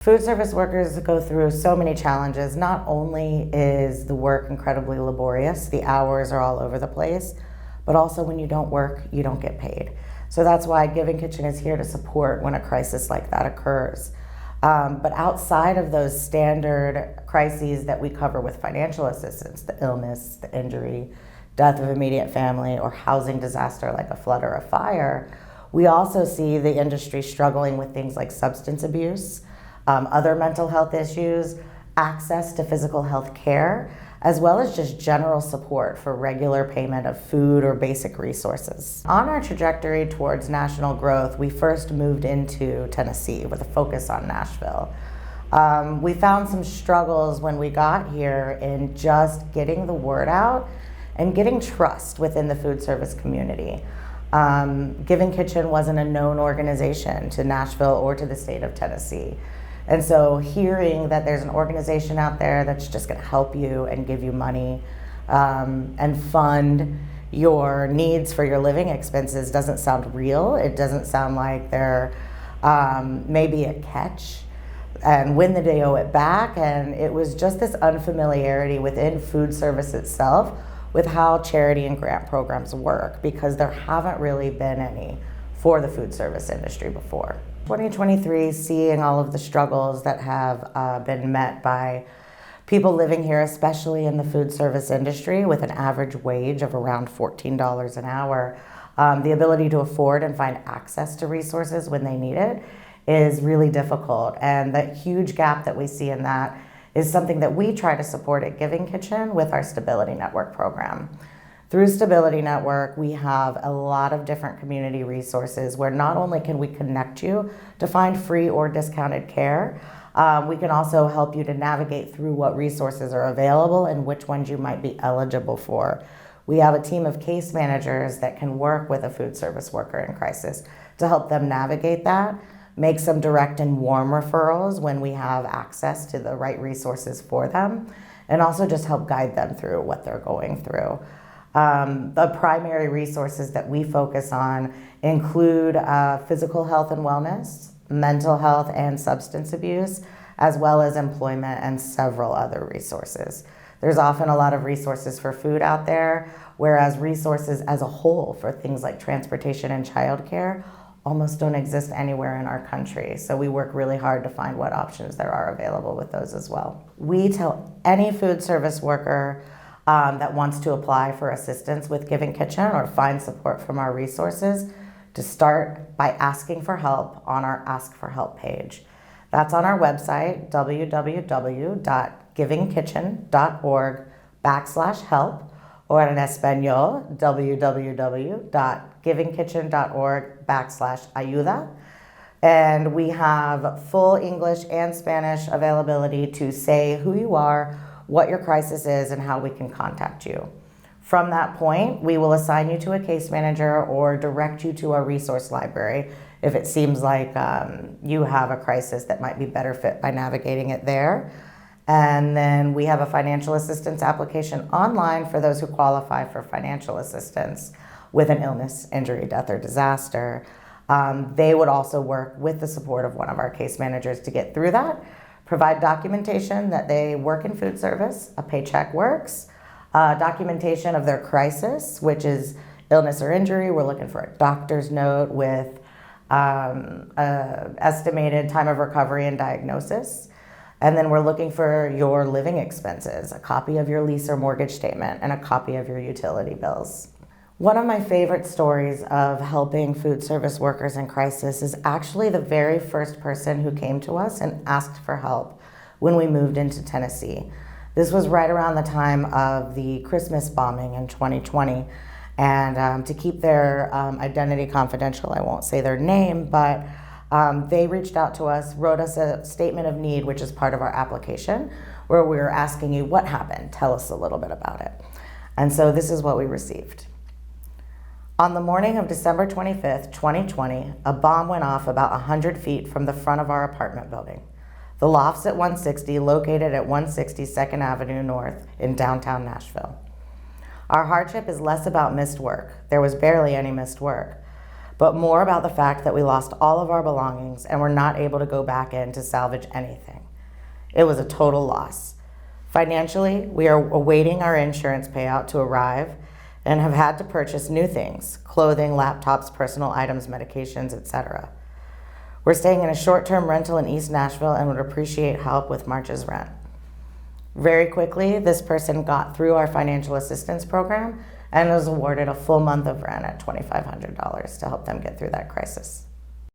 Food service workers go through so many challenges. Not only is the work incredibly laborious, the hours are all over the place, but also when you don't work, you don't get paid. So that's why Giving Kitchen is here to support when a crisis like that occurs. But outside of those standard crises that we cover with financial assistance, the illness, the injury, death of immediate family, or housing disaster like a flood or a fire, we also see the industry struggling with things like substance abuse, other mental health issues, access to physical health care, as well as just general support for regular payment of food or basic resources. On our trajectory towards national growth, we first moved into Tennessee with a focus on Nashville. We found some struggles when we got here in just getting the word out and getting trust within the food service community. Giving Kitchen wasn't a known organization to Nashville or to the state of Tennessee. And so hearing that there's an organization out there that's just gonna help you and give you money and fund your needs for your living expenses doesn't sound real. It doesn't sound like they're maybe a catch and when they owe it back. And it was just this unfamiliarity within food service itself with how charity and grant programs work, because there haven't really been any for the food service industry before. 2023, seeing all of the struggles that have been met by people living here, especially in the food service industry with an average wage of around $14 an hour, the ability to afford and find access to resources when they need it is really difficult. And that huge gap that we see in that is something that we try to support at Giving Kitchen with our Stability Network program. Through Stability Network, we have a lot of different community resources where not only can we connect you to find free or discounted care, we can also help you to navigate through what resources are available and which ones you might be eligible for. We have a team of case managers that can work with a food service worker in crisis to help them navigate that, make some direct and warm referrals when we have access to the right resources for them, and also just help guide them through what they're going through. The primary resources that we focus on include physical health and wellness, mental health and substance abuse, as well as employment and several other resources. There's often a lot of resources for food out there, whereas resources as a whole for things like transportation and childcare almost don't exist anywhere in our country. So we work really hard to find what options there are available with those as well. We tell any food service worker that wants to apply for assistance with Giving Kitchen or find support from our resources to start by asking for help on our Ask for Help page. That's on our website, www.givingkitchen.org/help, or in Espanol, www.givingkitchen.org/ayuda. And we have full English and Spanish availability to say who you are, what your crisis is, and how we can contact you. From that point, we will assign you to a case manager or direct you to our resource library if it seems like you have a crisis that might be better fit by navigating it there. And then we have a financial assistance application online for those who qualify for financial assistance with an illness, injury, death, or disaster. They would also work with the support of one of our case managers to get through that, provide documentation that they work in food service, a paycheck works, documentation of their crisis, which is illness or injury. We're looking for a doctor's note with estimated time of recovery and diagnosis. And then we're looking for your living expenses, a copy of your lease or mortgage statement, and a copy of your utility bills. One of my favorite stories of helping food service workers in crisis is actually the very first person who came to us and asked for help when we moved into Tennessee. This was right around the time of the Christmas bombing in 2020. And to keep their identity confidential, I won't say their name, but they reached out to us, wrote us a statement of need, which is part of our application, where we were asking you, what happened? Tell us a little bit about it. And so this is what we received. On the morning of December 25th, 2020, a bomb went off about 100 feet from the front of our apartment building. The Lofts at 160, located at 160 2nd Avenue North in downtown Nashville. Our hardship is less about missed work. There was barely any missed work. but more about the fact that we lost all of our belongings and were not able to go back in to salvage anything. It was a total loss. Financially, we are awaiting our insurance payout to arrive and have had to purchase new things: clothing, laptops, personal items, medications, etc. We're staying in a short-term rental in East Nashville and would appreciate help with March's rent. Very quickly, this person got through our financial assistance program and was awarded a full month of rent at $2,500 to help them get through that crisis.